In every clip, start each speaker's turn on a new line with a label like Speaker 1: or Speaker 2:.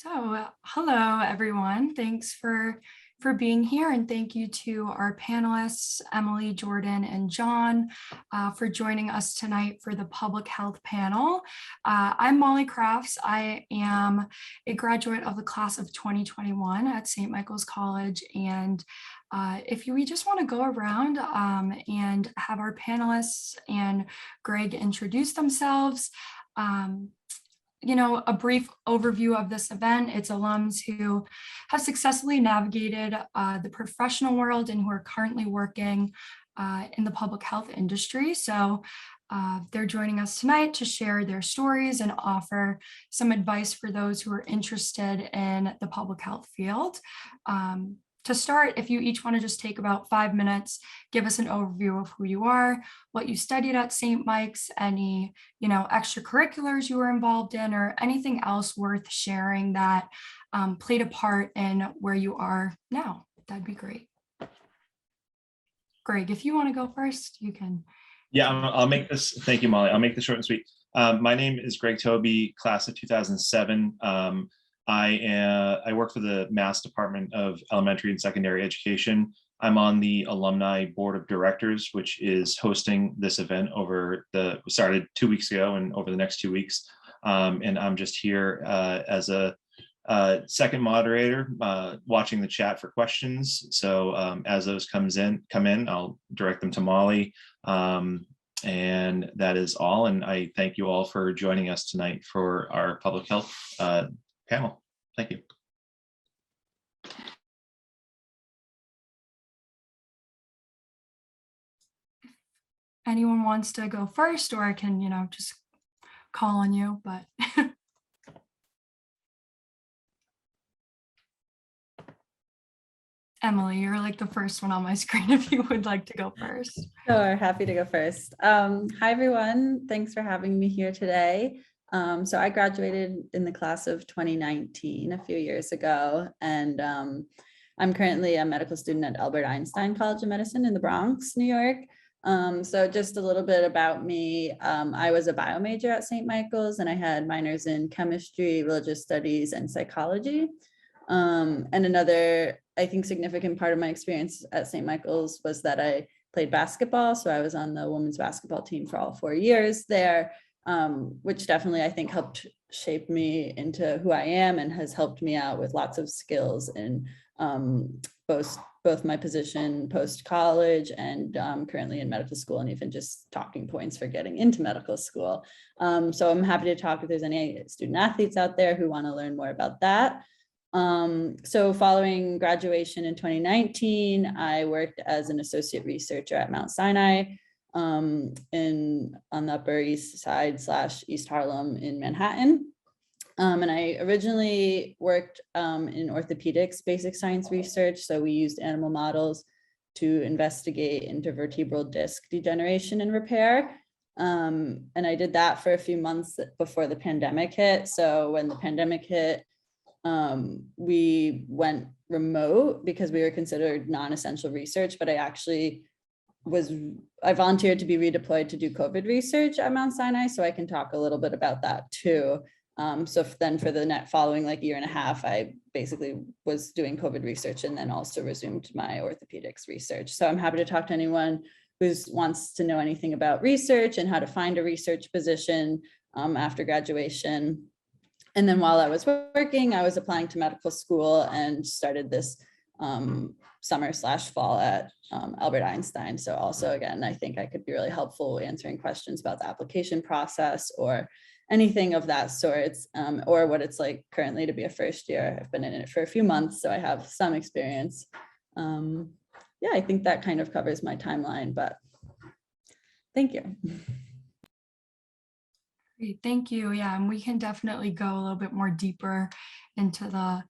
Speaker 1: Hello everyone. Thanks for being here, and thank you to our panelists, Emily, Jordan, and John, for joining us tonight for the public health panel. I'm Molly Crafts. I am a graduate of the class of 2021 at St. Michael's College, and we just want to go around and have our panelists and Greg introduce themselves. A brief overview of this event. It's alums who have successfully navigated the professional world and who are currently working in the public health industry. So they're joining us tonight to share their stories and offer some advice for those who are interested in the public health field. To start, if you each want to just take about 5 minutes, give us an overview of who you are, what you studied at St. Mike's, any, extracurriculars you were involved in, or anything else worth sharing that played a part in where you are now. That'd be great. Greg, if you want to go first, you can.
Speaker 2: Yeah, I'll make this, thank you, Molly. I'll make this short and sweet. My name is Greg Toby, class of 2007. I work for the Mass Department of Elementary and Secondary Education. I'm on the alumni board of directors, which is hosting this event started 2 weeks ago and over the next 2 weeks. And I'm just here as a second moderator, watching the chat for questions. So as those come in, I'll direct them to Molly. And that is all. And I thank you all for joining us tonight for our public health panel. Thank you.
Speaker 1: Anyone wants to go first, or I can, just call on you, but. Emily, you're like the first one on my screen if you would like to go first.
Speaker 3: Sure, happy to go first. Hi, everyone. Thanks for having me here today. So I graduated in the class of 2019 a few years ago, and I'm currently a medical student at Albert Einstein College of Medicine in the Bronx, New York. So just a little bit about me. I was a bio major at St. Michael's, and I had minors in chemistry, religious studies, and psychology. And another, I think, significant part of my experience at St. Michael's was that I played basketball. So I was on the women's basketball team for all 4 years there. Which definitely I think helped shape me into who I am and has helped me out with lots of skills in both my position post-college and currently in medical school, and even just talking points for getting into medical school. So I'm happy to talk if there's any student athletes out there who want to learn more about that. So following graduation in 2019, I worked as an associate researcher at Mount Sinai on the Upper East Side / East Harlem in Manhattan. And I originally worked in orthopedics, basic science research. So we used animal models to investigate intervertebral disc degeneration and repair. And I did that for a few months before the pandemic hit. So when the pandemic hit, we went remote because we were considered non-essential research, but I volunteered to be redeployed to do COVID research at Mount Sinai, so I can talk a little bit about that too. So then for the following year and a half, I basically was doing COVID research and then also resumed my orthopedics research. So I'm happy to talk to anyone who wants to know anything about research and how to find a research position after graduation. And then while I was working, I was applying to medical school and started this summer/fall at Albert Einstein. So also, again, I think I could be really helpful answering questions about the application process or anything of that sort, or what it's like currently to be a first year. I've been in it for a few months, so I have some experience. Yeah, I think that kind of covers my timeline, but thank you.
Speaker 1: Great, thank you. Yeah, and we can definitely go a little bit more deeper into the,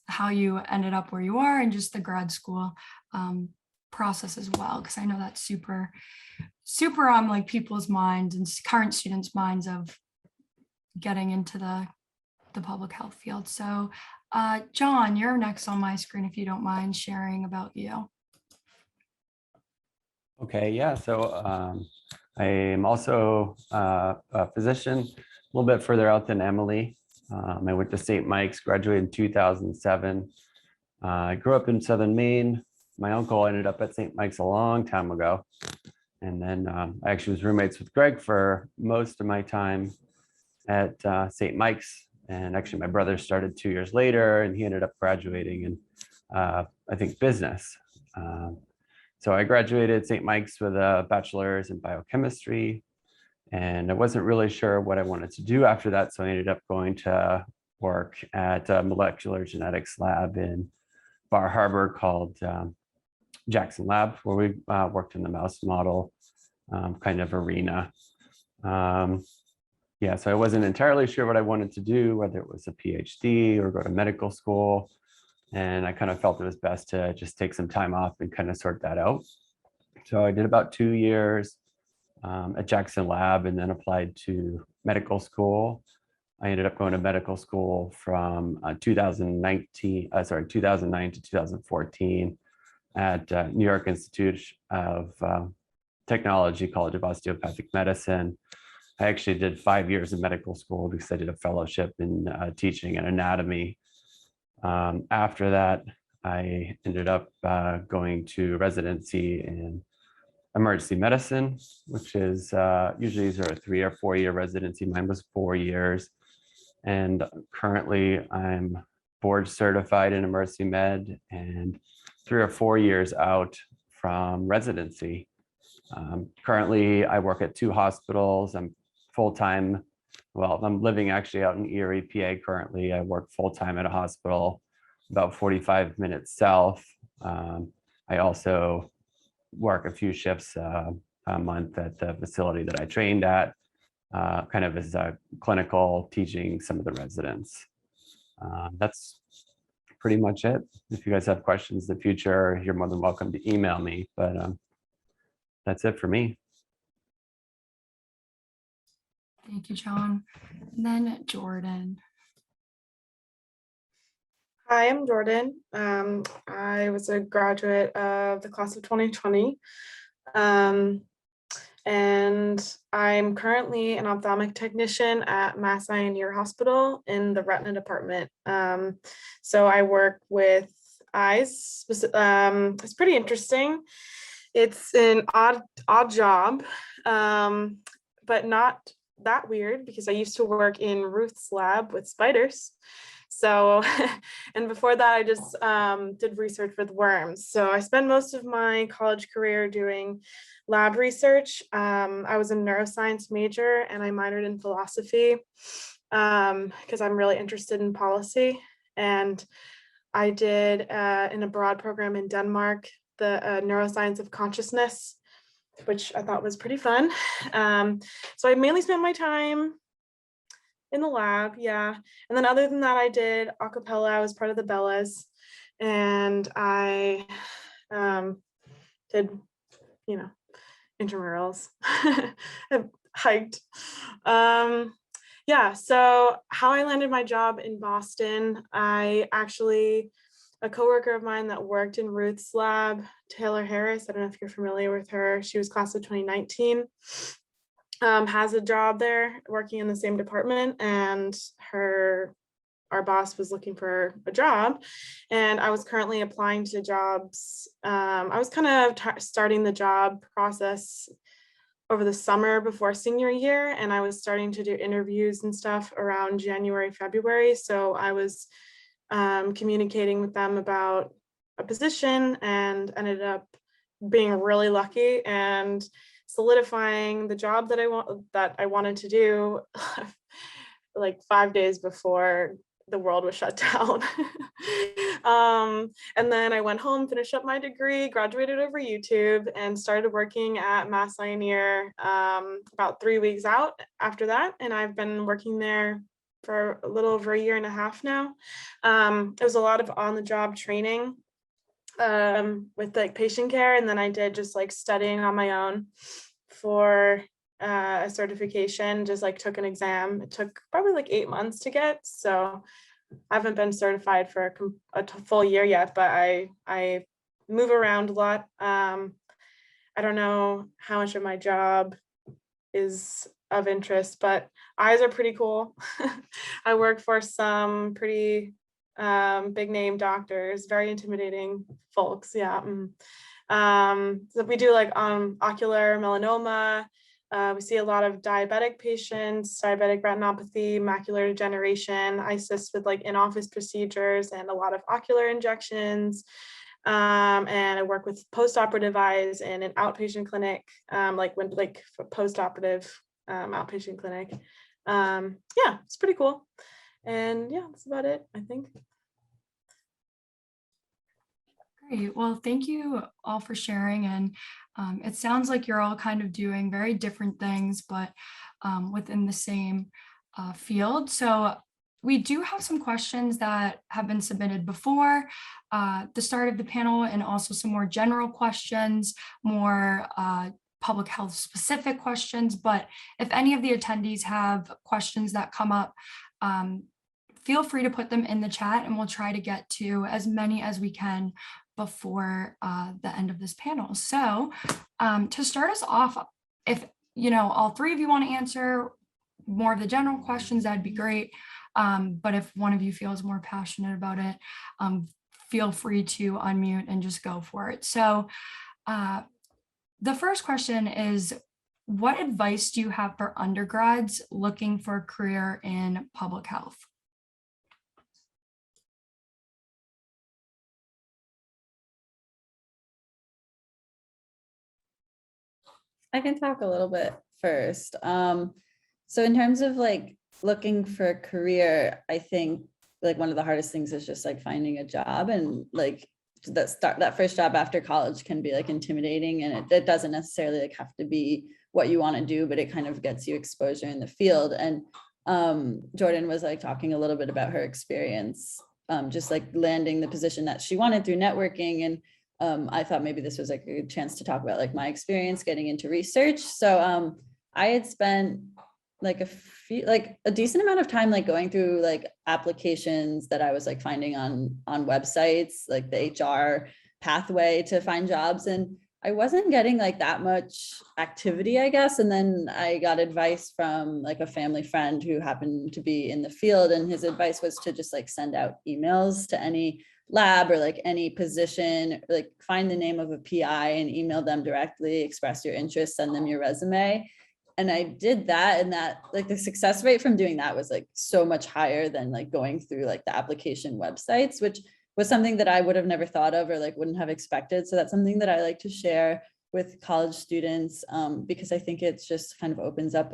Speaker 1: how you ended up where you are and just the grad school process as well, because I know that's super on people's minds and current students' minds of getting into the public health field. So John, you're next on my screen if you don't mind sharing about you.
Speaker 4: Okay, yeah, so I am also a physician, a little bit further out than Emily. I went to St. Mike's, graduated in 2007. I grew up in Southern Maine. My uncle ended up at St. Mike's a long time ago. And then I actually was roommates with Greg for most of my time at St. Mike's. And actually my brother started 2 years later and he ended up graduating in, I think, business. So I graduated St. Mike's with a bachelor's in biochemistry. And I wasn't really sure what I wanted to do after that. So I ended up going to work at a molecular genetics lab in Bar Harbor called Jackson Lab, where we worked in the mouse model kind of arena. Yeah, so I wasn't entirely sure what I wanted to do, whether it was a PhD or go to medical school. And I kind of felt it was best to just take some time off and kind of sort that out. So I did about 2 years at Jackson Lab and then applied to medical school. I ended up going to medical school from 2009 to 2014 at New York Institute of Technology, College of Osteopathic Medicine. I actually did 5 years of medical school because I did a fellowship in teaching and anatomy. After that, I ended up going to residency in emergency medicine, which is usually these are a 3 or 4 year residency. Mine was 4 years. And currently I'm board certified in Mercymed and 3 or 4 years out from residency. Currently I work at 2 hospitals. I'm full-time. Well, I'm living actually out in Erie, PA currently. I work full-time at a hospital about 45 minutes south. I also work a few shifts a month at the facility that I trained at, kind of as a clinical, teaching some of the residents. That's pretty much it. If you guys have questions in the future, you're more than welcome to email me, but that's it for me.
Speaker 1: Thank you, John. And then Jordan.
Speaker 5: Hi, I'm Jordan. I was a graduate of the class of 2020. And I'm currently an ophthalmic technician at Mass Eye and Ear Hospital in the retina department. So I work with eyes. It's pretty interesting. It's an odd job, but not that weird because I used to work in Ruth's lab with spiders. So, and before that, I just did research with worms. So I spent most of my college career doing lab research. I was a neuroscience major and I minored in philosophy because I'm really interested in policy. And I did in a broad program in Denmark, the neuroscience of consciousness, which I thought was pretty fun. So I mainly spent my time in the lab, yeah. And then other than that, I did a cappella. I was part of the Bellas, and I did, intramurals. I hiked. Yeah, so how I landed my job in Boston, a coworker of mine that worked in Ruth's lab, Taylor Harris, I don't know if you're familiar with her. She was class of 2019. Has a job there working in the same department, and our boss was looking for a job, and I was currently applying to jobs. I was kind of starting the job process over the summer before senior year, and I was starting to do interviews and stuff around January, February. So I was communicating with them about a position and ended up being really lucky and solidifying the job that I wanted to do like 5 days before the world was shut down. And then I went home, finished up my degree, graduated over YouTube, and started working at Mass Eye and Ear about 3 weeks out after that. And I've been working there for a little over 1.5 years now. It was a lot of on-the-job training with like patient care, and then I did just like studying on my own for a certification, just like took an exam. It took probably like 8 months to get, so I haven't been certified for a full year yet, but I move around a lot. I don't know how much of my job is of interest, but eyes are pretty cool. I work for some pretty big name doctors, very intimidating folks. Yeah. So we do like ocular melanoma. We see a lot of diabetic patients, diabetic retinopathy, macular degeneration. I assist with like in-office procedures and a lot of ocular injections. And I work with post-operative eyes in an outpatient clinic, like post-operative outpatient clinic. Yeah, it's pretty cool. And yeah, that's about it, I think.
Speaker 1: Great. Well, thank you all for sharing. And it sounds like you're all kind of doing very different things, but within the same field. So we do have some questions that have been submitted before the start of the panel, and also some more general questions, more public health specific questions. But if any of the attendees have questions that come up, feel free to put them in the chat, and we'll try to get to as many as we can before the end of this panel. So to start us off, if all three of you want to answer more of the general questions, that'd be great. But if one of you feels more passionate about it, feel free to unmute and just go for it. So the first question is, what advice do you have for undergrads looking for a career in public health?
Speaker 3: I can talk a little bit first. So in terms of like looking for a career, I think like one of the hardest things is just like finding a job, and like that first job after college can be like intimidating, and it doesn't necessarily like have to be what you want to do, but it kind of gets you exposure in the field. And Jordan was like talking a little bit about her experience, just like landing the position that she wanted through networking. And I thought maybe this was like a good chance to talk about like my experience getting into research. So I had spent like a decent amount of time like going through like applications that I was like finding on websites, like the HR pathway to find jobs. And I wasn't getting like that much activity, I guess. And then I got advice from like a family friend who happened to be in the field. And his advice was to just like send out emails to any lab or like any position, like find the name of a PI and email them directly, express your interest, send them your resume. And I did that, and that like the success rate from doing that was like so much higher than like going through like the application websites, which was something that I would have never thought of or like wouldn't have expected. So that's something that I like to share with college students, because I think it's just kind of opens up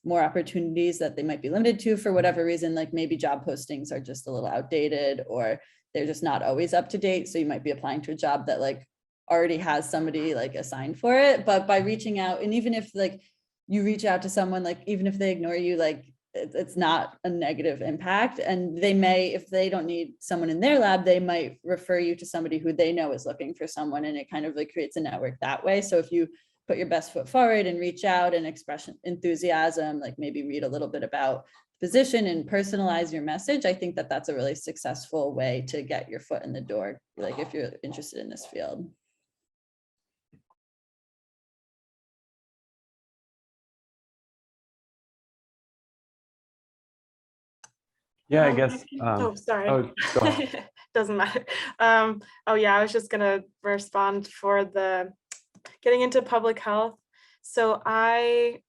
Speaker 3: more opportunities that they might be limited to for whatever reason. Like maybe job postings are just a little outdated, or they're just not always up to date. So you might be applying to a job that like already has somebody like assigned for it. But by reaching out, and even if like you reach out to someone, like even if they ignore you, like it's not a negative impact. And they may, if they don't need someone in their lab, they might refer you to somebody who they know is looking for someone, and it kind of like creates a network that way. So if you put your best foot forward and reach out and express enthusiasm, like maybe read a little bit about the position and personalize your message, I think that that's a really successful way to get your foot in the door, like if you're interested in this field.
Speaker 4: Yeah, I guess.
Speaker 5: Oh, sorry.
Speaker 4: Oh, go ahead.
Speaker 5: Doesn't matter. Oh yeah, I was just gonna respond for the getting into public health. So I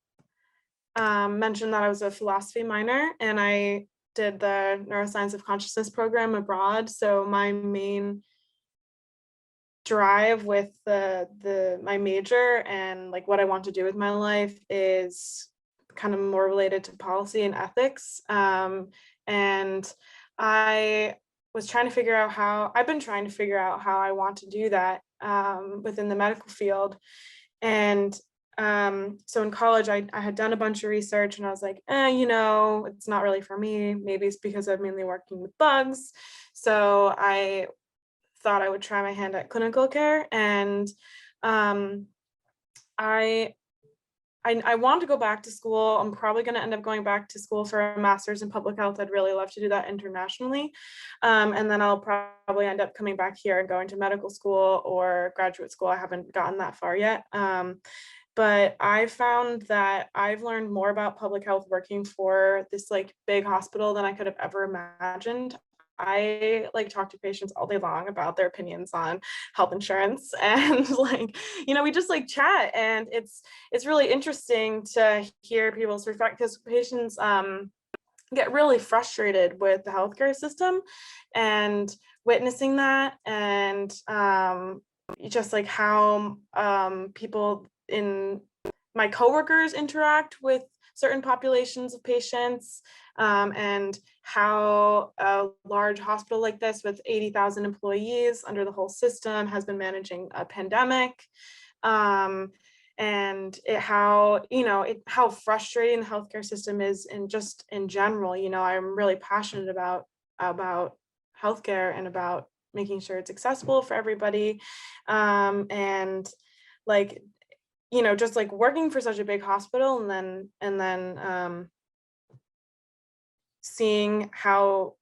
Speaker 5: mentioned that I was a philosophy minor, and I did the neuroscience of consciousness program abroad. So my main drive with my major and like what I want to do with my life is kind of more related to policy and ethics. And I was trying to figure out how I want to do that within the medical field. And so in college, I had done a bunch of research, and I was like, it's not really for me. Maybe it's because I'm mainly working with bugs. So I thought I would try my hand at clinical care. And I want to go back to school. I'm probably going to end up going back to school for a master's in public health. I'd really love to do that internationally. And then I'll probably end up coming back here and going to medical school or graduate school. I haven't gotten that far yet. but I found that I've learned more about public health working for this like big hospital than I could have ever imagined. I like talk to patients all day long about their opinions on health insurance and like, we just like chat, and it's really interesting to hear people's perspective, because patients get really frustrated with the healthcare system, and witnessing that, and just like how people in my coworkers interact with certain populations of patients, and how a large hospital like this with 80,000 employees under the whole system has been managing a pandemic, and how frustrating the healthcare system is, and just in general. I'm really passionate about healthcare and about making sure it's accessible for everybody, and like just like working for such a big hospital, and then seeing how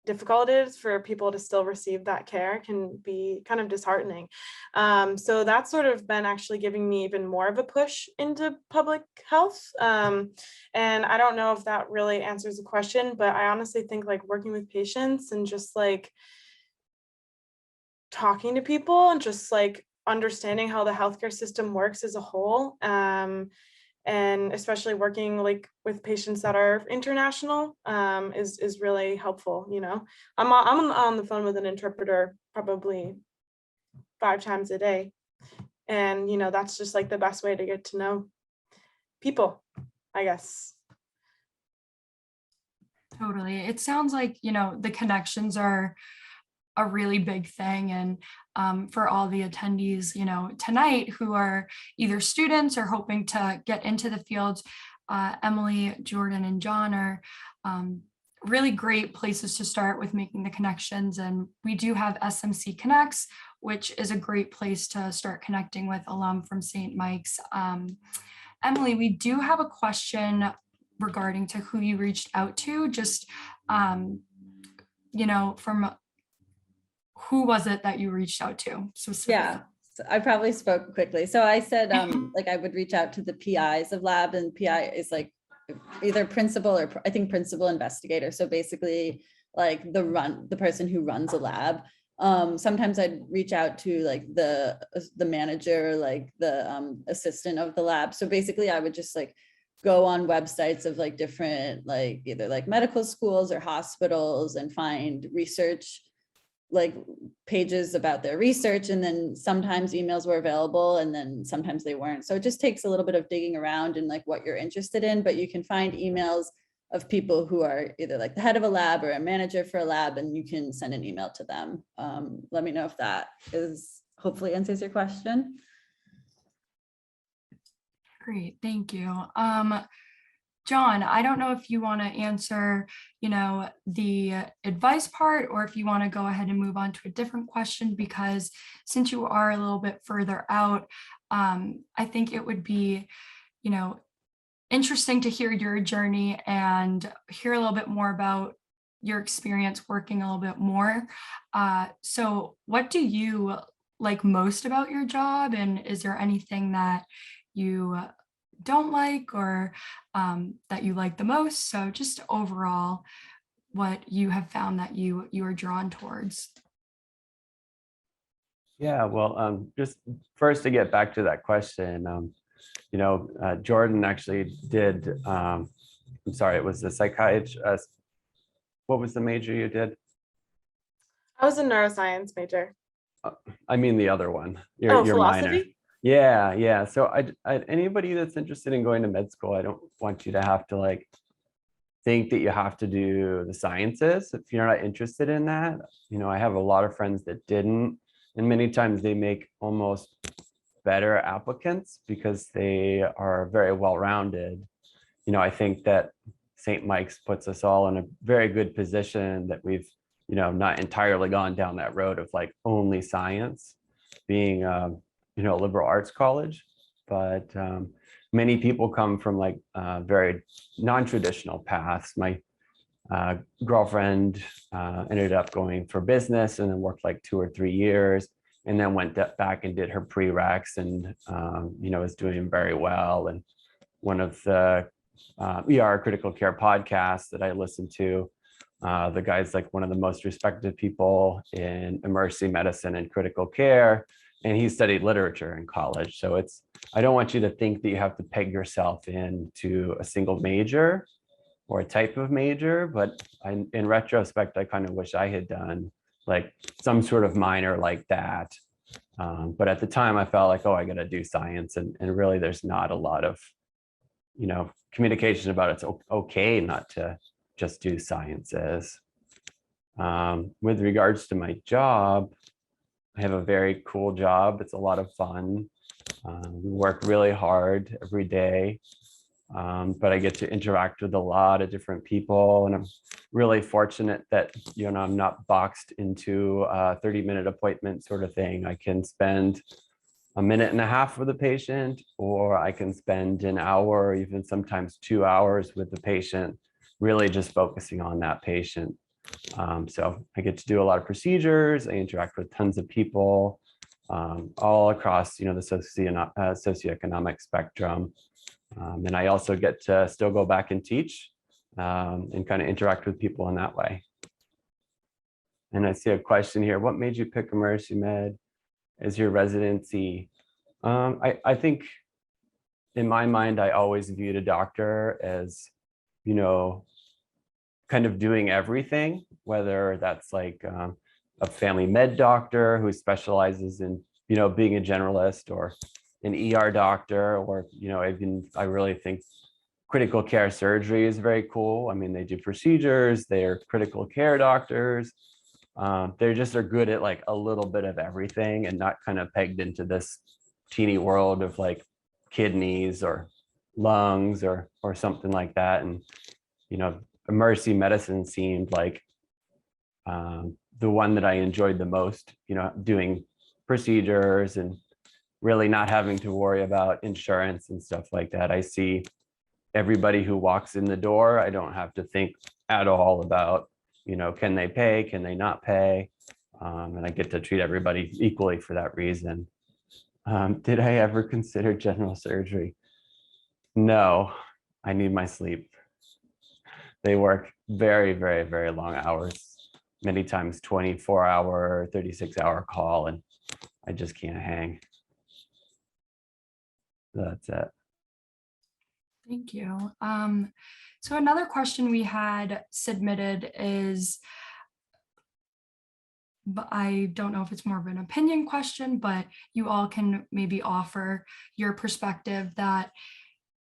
Speaker 5: difficult it is for people to still receive that care can be kind of disheartening. So that's sort of been actually giving me even more of a push into public health. And I don't know if that really answers the question, but I honestly think like working with patients and just like talking to people and just like understanding how the healthcare system works as a whole, and especially working like with patients that are international, is really helpful. I'm on the phone with an interpreter probably 5 times a day, and that's just like the best way to get to know people, I guess.
Speaker 1: Totally. It sounds like, the connections are a really big thing. And for all the attendees, tonight who are either students or hoping to get into the field, Emily, Jordan, and John are really great places to start with making the connections. And we do have SMC Connects, which is a great place to start connecting with alum from St. Mike's. Emily, we do have a question regarding to who you reached out to, just, from who was it that you reached out to specifically?
Speaker 3: Yeah, so I probably spoke quickly. So I said, like I would reach out to the PIs of lab, and PI is like either principal or I think principal investigator. So basically like the person who runs a lab. Sometimes I'd reach out to like the manager, like the assistant of the lab. So basically I would just like go on websites of like different, like either like medical schools or hospitals, and find research like pages about their research. And then sometimes emails were available and then sometimes they weren't. So it just takes a little bit of digging around in like what you're interested in, but you can find emails of people who are either like the head of a lab or a manager for a lab, and you can send an email to them. Let me know if that hopefully answers your question.
Speaker 1: Great, thank you. John, I don't know if you want to answer, the advice part, or if you want to go ahead and move on to a different question, because since you are a little bit further out, I think it would be, interesting to hear your journey and hear a little bit more about your experience working a little bit more. So what do you like most about your job? And is there anything that you don't like, or that you like the most? So just overall, what you have found that you are drawn towards.
Speaker 4: Yeah, well, just first to get back to that question, Jordan actually did, I'm sorry, it was the psychiatry. What was the major you did?
Speaker 5: I was a neuroscience major.
Speaker 4: I mean the other one, your
Speaker 5: philosophy?
Speaker 4: minor. Yeah. So anybody that's interested in going to med school, I don't want you to have to like think that you have to do the sciences if you're not interested in that. I have a lot of friends that didn't, and many times they make almost better applicants because they are very well-rounded. I think that St. Mike's puts us all in a very good position that we've, not entirely gone down that road of like only science being, a liberal arts college, but many people come from like very non-traditional paths. My girlfriend ended up going for business and then worked like 2 or 3 years, and then went back and did her prereqs, and was doing very well. And one of the ER critical care podcasts that I listened to, the guy's like one of the most respected people in emergency medicine and critical care, and he studied literature in college. So I don't want you to think that you have to peg yourself into a single major or a type of major, but in retrospect, I kind of wish I had done like some sort of minor like that. But at the time I felt like, oh, I got to do science, and really there's not a lot of, communication about it's okay not to just do sciences. With regards to my job, I have a very cool job. It's a lot of fun. We work really hard every day, but I get to interact with a lot of different people, and I'm really fortunate that I'm not boxed into a 30-minute appointment sort of thing. I can spend a minute and a half with a patient, or I can spend an hour, or even sometimes 2 hours with the patient, really just focusing on that patient. So I get to do a lot of procedures. I interact with tons of people all across, the socioeconomic spectrum. And I also get to still go back and teach and kind of interact with people in that way. And I see a question here. What made you pick Mercymed as your residency? I think in my mind, I always viewed a doctor as, kind of doing everything, whether that's like a family med doctor who specializes in, being a generalist, or an ER doctor, or, I really think critical care surgery is very cool. I mean, they do procedures, they're critical care doctors. They just are good at like a little bit of everything, and not kind of pegged into this teeny world of like kidneys or lungs or something like that. And, emergency medicine seemed like the one that I enjoyed the most, doing procedures and really not having to worry about insurance and stuff like that. I see everybody who walks in the door. I don't have to think at all about, can they pay, can they not pay? And I get to treat everybody equally for that reason. Did I ever consider general surgery? No, I need my sleep. They work very, very, very long hours, many times 24-hour, 36-hour call, and I just can't hang. That's it.
Speaker 1: Thank you. So another question we had submitted is, but I don't know if it's more of an opinion question, but you all can maybe offer your perspective. That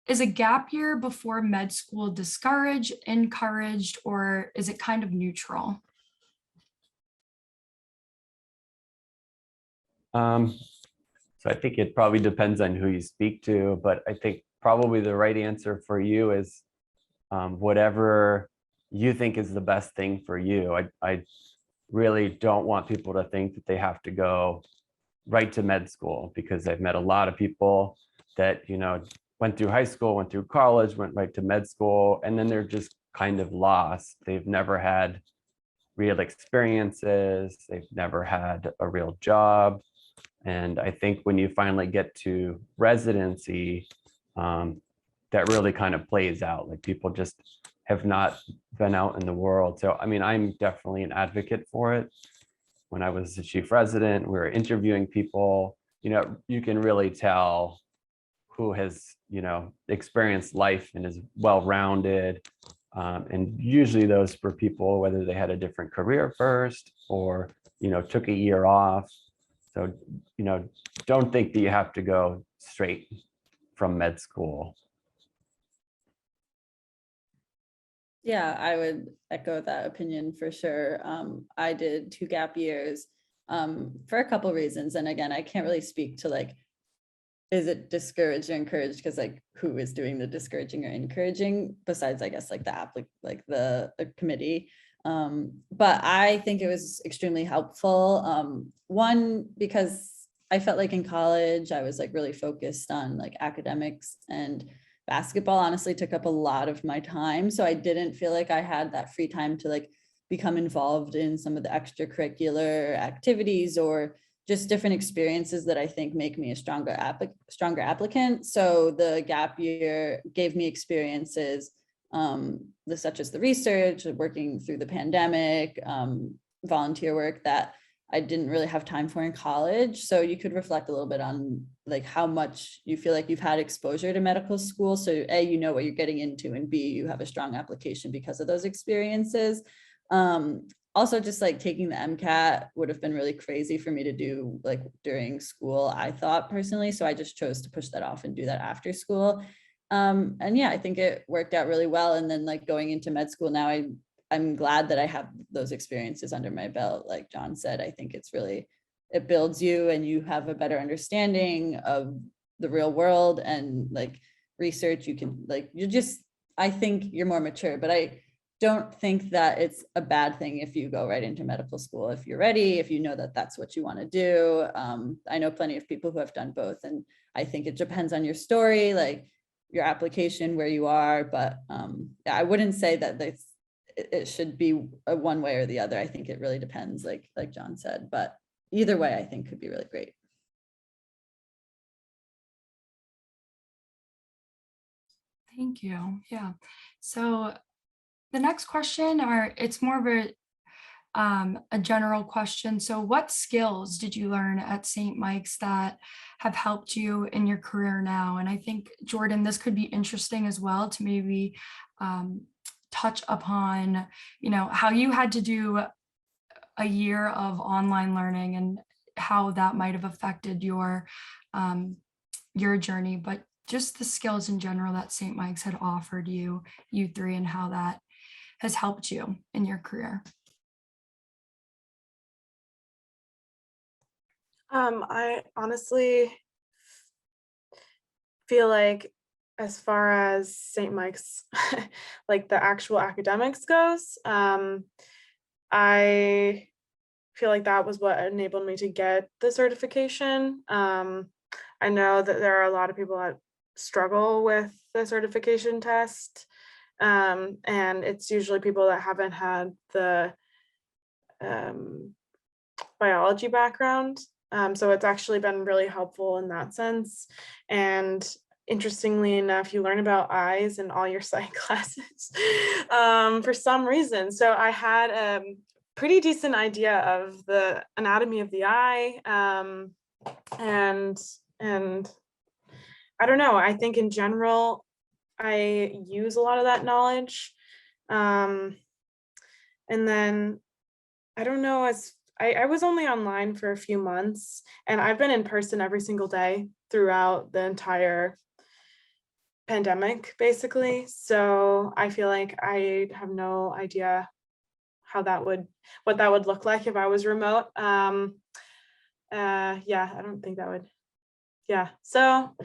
Speaker 1: is a gap year before med school discouraged, encouraged, or is it kind of neutral?
Speaker 4: So I think it probably depends on who you speak to, but I think probably the right answer for you is whatever you think is the best thing for you. I really don't want people to think that they have to go right to med school, because I've met a lot of people that, went through high school, went through college, went right to med school, and then they're just kind of lost. They've never had real experiences. They've never had a real job. And I think when you finally get to residency, that really kind of plays out. Like, people just have not been out in the world. So, I mean, I'm definitely an advocate for it. When I was the chief resident, we were interviewing people, you can really tell who has, experienced life and is well-rounded. And usually those were people, whether they had a different career first or, took a year off. So, don't think that you have to go straight from med school.
Speaker 3: Yeah, I would echo that opinion for sure. I did 2 gap years for a couple reasons. And again, I can't really speak to like, is it discouraged or encouraged? Because like, who is doing the discouraging or encouraging besides, I guess, like the app, like the committee. But I think it was extremely helpful. One, because I felt like in college, I was like really focused on like academics, and basketball honestly took up a lot of my time. So I didn't feel like I had that free time to like become involved in some of the extracurricular activities or just different experiences that I think make me a stronger applicant. So the gap year gave me experiences such as the research, working through the pandemic, volunteer work that I didn't really have time for in college. So you could reflect a little bit on like how much you feel like you've had exposure to medical school. So A, you know what you're getting into, and B, you have a strong application because of those experiences. Also, just like taking the MCAT would have been really crazy for me to do like during school, I thought personally. So I just chose to push that off and do that after school. And yeah, I think it worked out really well. And then like going into med school now, I'm glad that I have those experiences under my belt. Like John said, I think it builds you and you have a better understanding of the real world and like research. You can like, I think you're more mature, but I don't think that it's a bad thing if you go right into medical school, if you're ready, if you know that that's what you want to do. I know plenty of people who have done both, and I think it depends on your story, like your application, where you are, but I wouldn't say that it should be a one way or the other. I think it really depends, like John said, but either way I think could be really great.
Speaker 1: Thank you. Yeah. So the next question, it's more of a general question. So what skills did you learn at St. Mike's that have helped you in your career now? And I think, Jordan, this could be interesting as well to maybe touch upon, how you had to do a year of online learning and how that might have affected your journey, but just the skills in general that St. Mike's had offered you three, and how that has helped you in your career.
Speaker 5: I honestly feel like as far as St. Mike's, like the actual academics goes, I feel like that was what enabled me to get the certification. I know that there are a lot of people that struggle with the certification test, and it's usually people that haven't had the biology background. So it's actually been really helpful in that sense. And interestingly enough, you learn about eyes in all your psych classes for some reason. So I had a pretty decent idea of the anatomy of the eye. And I don't know, I think in general, I use a lot of that knowledge. And then I don't know, I was only online for a few months, and I've been in person every single day throughout the entire pandemic, basically. So I feel like I have no idea what that would look like if I was remote. Yeah, I don't think that would. Yeah, so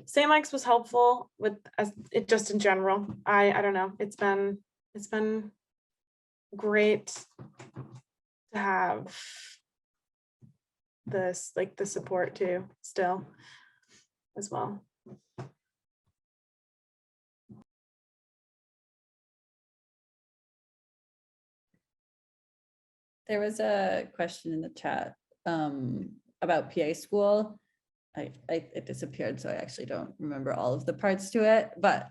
Speaker 5: St. Mike's was helpful with it just in general. I don't know. It's been great to have this, like the support too, still as well.
Speaker 3: There was a question in the chat about PA school. It disappeared, so I actually don't remember all of the parts to it. But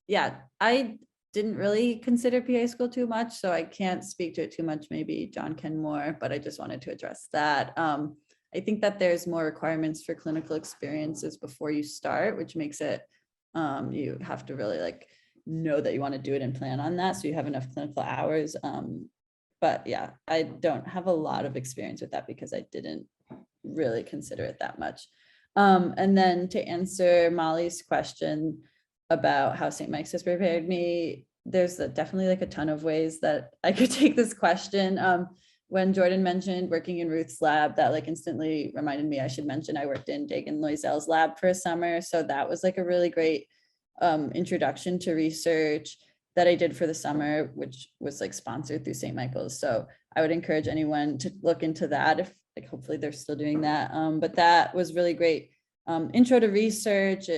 Speaker 3: yeah, I didn't really consider PA school too much, so I can't speak to it too much. Maybe John can more, but I just wanted to address that. I think that there's more requirements for clinical experiences before you start, which makes it, you have to really like know that you want to do it and plan on that, so you have enough clinical hours. But yeah, I don't have a lot of experience with that because I didn't really consider it that much. And then to answer Molly's question about how St. Mike's has prepared me, there's definitely like a ton of ways that I could take this question. When Jordan mentioned working in Ruth's lab, that like instantly reminded me I should mention I worked in Dagan Loisel's lab for a summer. So that was like a really great introduction to research that I did for the summer, which was like sponsored through St. Michael's. So I would encourage anyone to look into that if like, hopefully they're still doing that. But that was really great. Intro to research.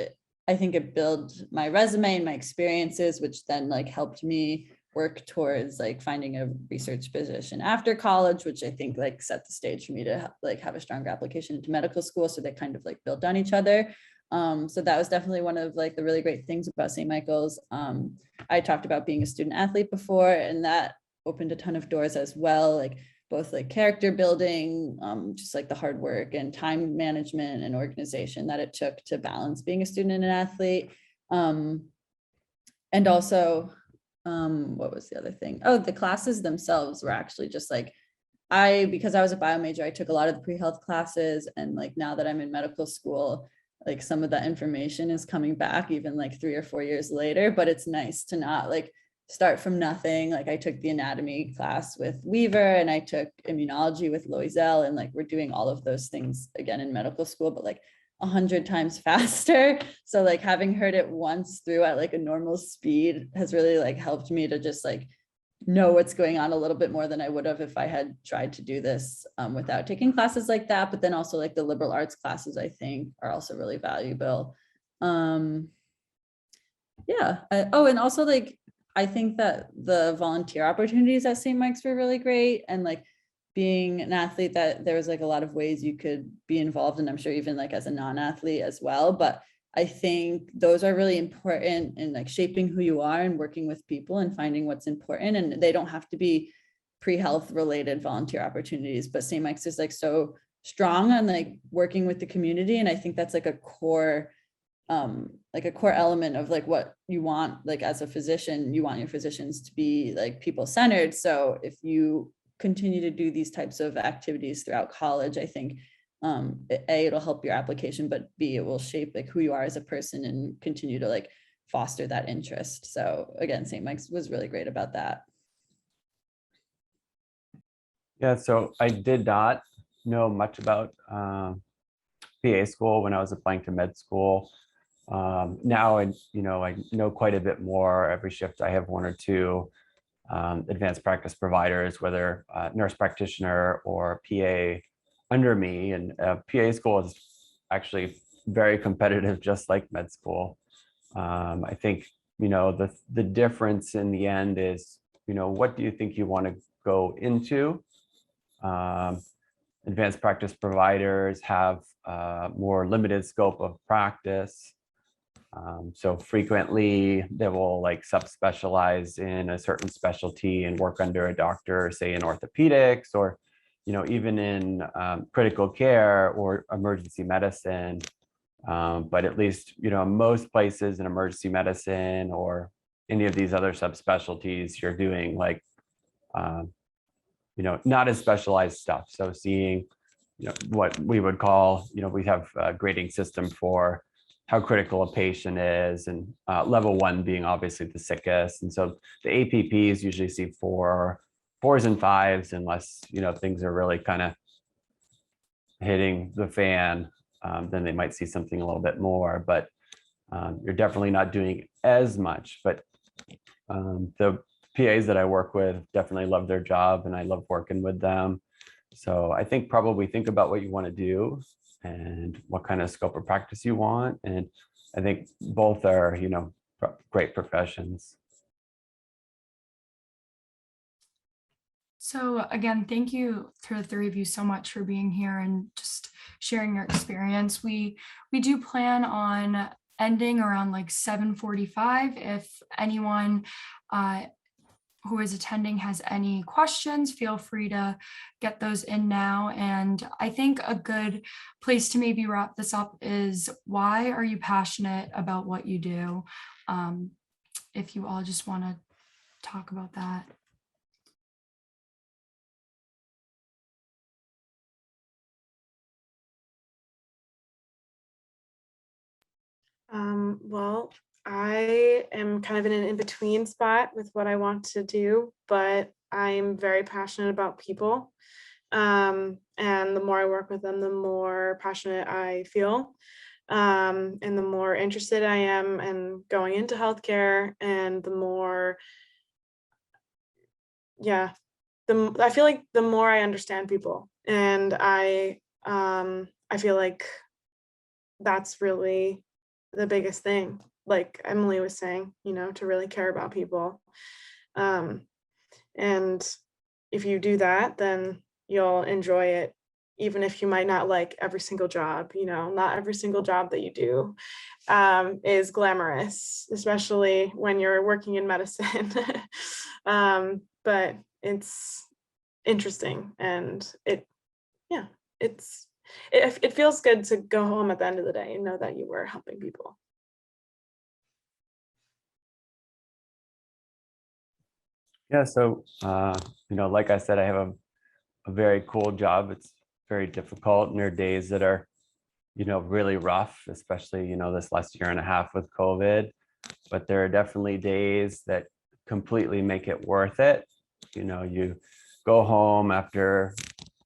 Speaker 3: I think it built my resume and my experiences, which then like helped me work towards like finding a research position after college, which I think like set the stage for me to like have a stronger application into medical school. So they kind of like built on each other. So that was definitely one of like the really great things about St. Michael's. I talked about being a student athlete before, and that opened a ton of doors as well, like both like character building, just like the hard work and time management and organization that it took to balance being a student and an athlete. And also, what was the other thing? Oh, the classes themselves were actually just like, because I was a bio major, I took a lot of the pre-health classes, and like now that I'm in medical school, like some of that information is coming back even like 3 or 4 years later, but it's nice to not like start from nothing. Like I took the anatomy class with Weaver, and I took immunology with Loisel, and like we're doing all of those things again in medical school, but like 100 times faster. So like having heard it once through at like a normal speed has really like helped me to just like know what's going on a little bit more than I would have if I had tried to do this without taking classes like that. But then also like the liberal arts classes, I think, are also really valuable. And also like I think that the volunteer opportunities at St. Mike's were really great, and like being an athlete, that there was like a lot of ways you could be involved, and I'm sure even like as a non-athlete as well. But I think those are really important in like shaping who you are and working with people and finding what's important. And they don't have to be pre-health related volunteer opportunities, but St. Mike's is like so strong on like working with the community. And I think that's like a core element of like what you want, like as a physician, you want your physicians to be like people-centered. So if you continue to do these types of activities throughout college, I think A, it'll help your application, but B, it will shape like who you are as a person and continue to like foster that interest. So again, St. Mike's was really great about that.
Speaker 4: Yeah, so I did not know much about PA school when I was applying to med school. Now I know quite a bit more. Every shift I have one or two advanced practice providers, whether nurse practitioner or PA under me. And PA school is actually very competitive, just like med school. I think, the difference in the end is, what do you think you want to go into? Advanced practice providers have more limited scope of practice. So frequently they will like subspecialize in a certain specialty and work under a doctor, say in orthopedics, or, even in critical care or emergency medicine. But at least, most places in emergency medicine or any of these other subspecialties, you're doing like, not as specialized stuff. So seeing, what we would call, we have a grading system for how critical a patient is, and level 1 being obviously the sickest. And so the APPs usually see 4s and 5s, unless, things are really kind of hitting the fan, then they might see something a little bit more, but you're definitely not doing as much. But the PAs that I work with definitely love their job, and I love working with them. So I think probably think about what you want to do and what kind of scope of practice you want. And I think both are, great professions.
Speaker 1: So again, thank you to the three of you so much for being here and just sharing your experience. We do plan on ending around like 7:45. If anyone who is attending has any questions, feel free to get those in now. And I think a good place to maybe wrap this up is, why are you passionate about what you do? If you all just want to talk about that.
Speaker 5: Well, I am kind of in an in-between spot with what I want to do, but I'm very passionate about people. And the more I work with them, the more passionate I feel. And the more interested I am in going into healthcare, and the more, I feel like the more I understand people, and I feel like that's really the biggest thing, like Emily was saying, to really care about people. And if you do that, then you'll enjoy it, even if you might not like every single job. Not every single job that you do is glamorous, especially when you're working in medicine. But it's interesting, and it feels good to go home at the end of the day and know that you were helping people.
Speaker 4: Yeah, so like I said, I have a very cool job. It's very difficult, and there are days that are really rough, especially this last year and a half with COVID. But there are definitely days that completely make it worth it. You go home after,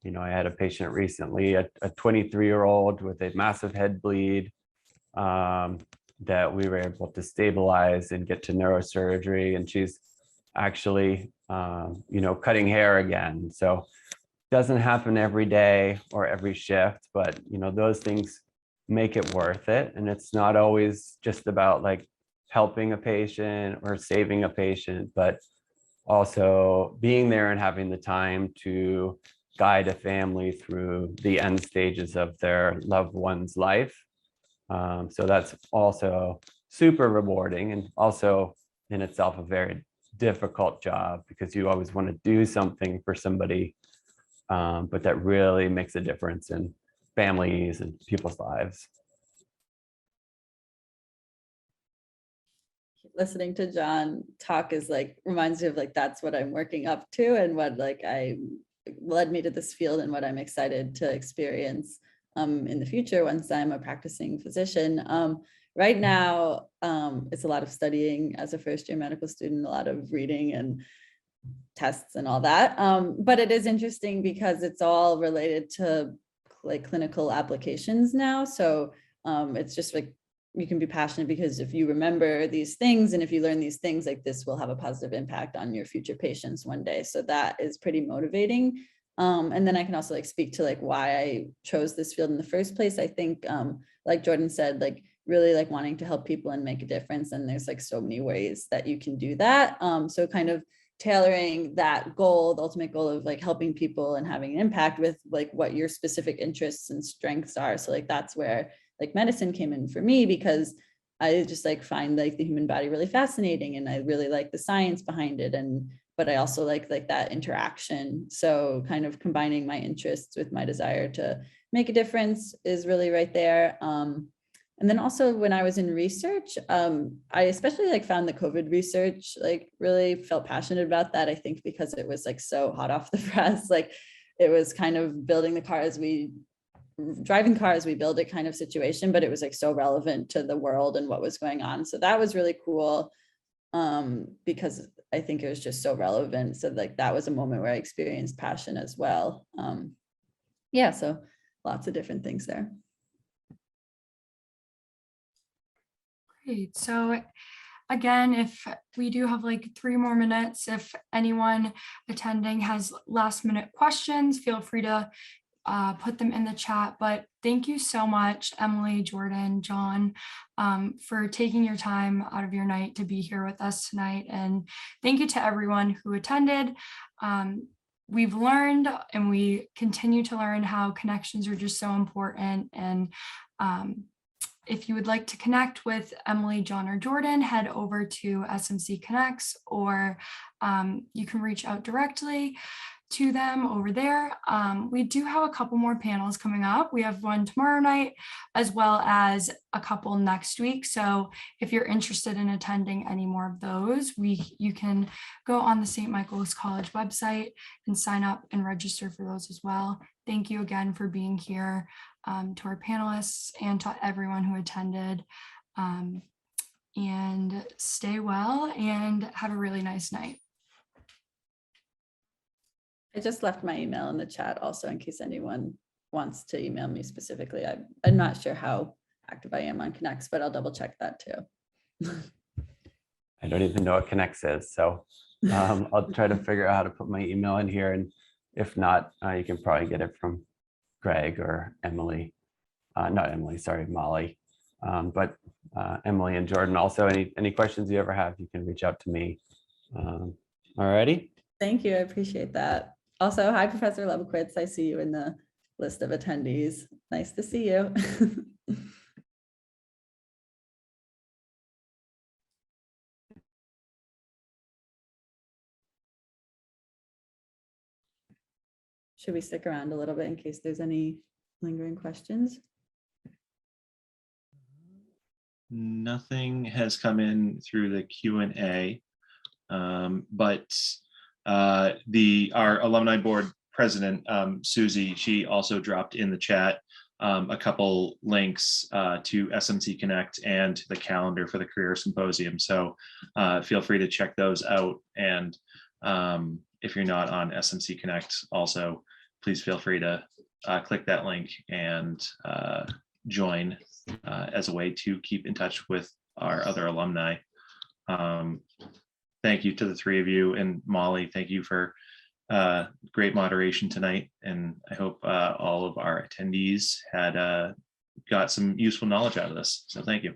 Speaker 4: I had a patient recently, a 23-year-old with a massive head bleed, that we were able to stabilize and get to neurosurgery, and she's actually cutting hair again. So doesn't happen every day or every shift, but those things make it worth it. And it's not always just about like helping a patient or saving a patient, but also being there and having the time to guide a family through the end stages of their loved one's life. So that's also super rewarding, and also in itself a very difficult job, because you always want to do something for somebody, but that really makes a difference in families and people's lives.
Speaker 3: Listening to John talk is like, reminds me of like, that's what I'm working up to, and what like led me to this field, and what I'm excited to experience in the future once I'm a practicing physician. Right now, it's a lot of studying as a first-year medical student, a lot of reading and tests and all that. But it is interesting because it's all related to like clinical applications now. So it's just like, you can be passionate because if you remember these things and if you learn these things, like this will have a positive impact on your future patients one day. So that is pretty motivating. And then I can also like speak to like why I chose this field in the first place. I think like Jordan said, like really like wanting to help people and make a difference. And there's like so many ways that you can do that. So kind of tailoring that goal, the ultimate goal of like helping people and having an impact with like what your specific interests and strengths are. So like that's where like medicine came in for me, because I just like find like the human body really fascinating, and I really like the science behind it, but I also like that interaction. So kind of combining my interests with my desire to make a difference is really right there. And then also when I was in research, I especially like found the COVID research, like really felt passionate about that. I think because it was like so hot off the press, like it was kind of driving cars we build it kind of situation, but it was like so relevant to the world and what was going on. So that was really cool, because I think it was just so relevant. So like that was a moment where I experienced passion as well. Yeah, so lots of different things there.
Speaker 1: Great. So again, if we do have like 3 more minutes, if anyone attending has last minute questions, feel free to put them in the chat. But thank you so much, Emily, Jordan, John, for taking your time out of your night to be here with us tonight. And thank you to everyone who attended. We've learned and we continue to learn how connections are just so important. And if you would like to connect with Emily, John, or Jordan, head over to SMC Connects, or you can reach out directly to them over there. We do have a couple more panels coming up. We have one tomorrow night, as well as a couple next week. So if you're interested in attending any more of those, you can go on the St. Michael's College website and sign up and register for those as well. Thank you again for being here, to our panelists and to everyone who attended. And stay well and have a really nice night.
Speaker 3: I just left my email in the chat also in case anyone wants to email me specifically. I'm not sure how active I am on Connects, but I'll double check that too.
Speaker 4: I don't even know what Connects is, so I'll try to figure out how to put my email in here, and if not, you can probably get it from Greg or Emily. Not Emily, sorry, Molly. But Emily and Jordan also, any questions you ever have, you can reach out to me. Alrighty.
Speaker 3: Thank you. I appreciate that. Also, hi, Professor Lebowitz. I see you in the list of attendees. Nice to see you. Should we stick around a little bit in case there's any lingering questions?
Speaker 2: Nothing has come in through the Q&A, but our alumni board president, Susie, she also dropped in the chat a couple links to SMC Connect and the calendar for the Career Symposium. So feel free to check those out. And if you're not on SMC Connect, also, please feel free to click that link and join as a way to keep in touch with our other alumni. Thank you to the three of you, and Molly, thank you for great moderation tonight. And I hope all of our attendees had got some useful knowledge out of this. So thank you.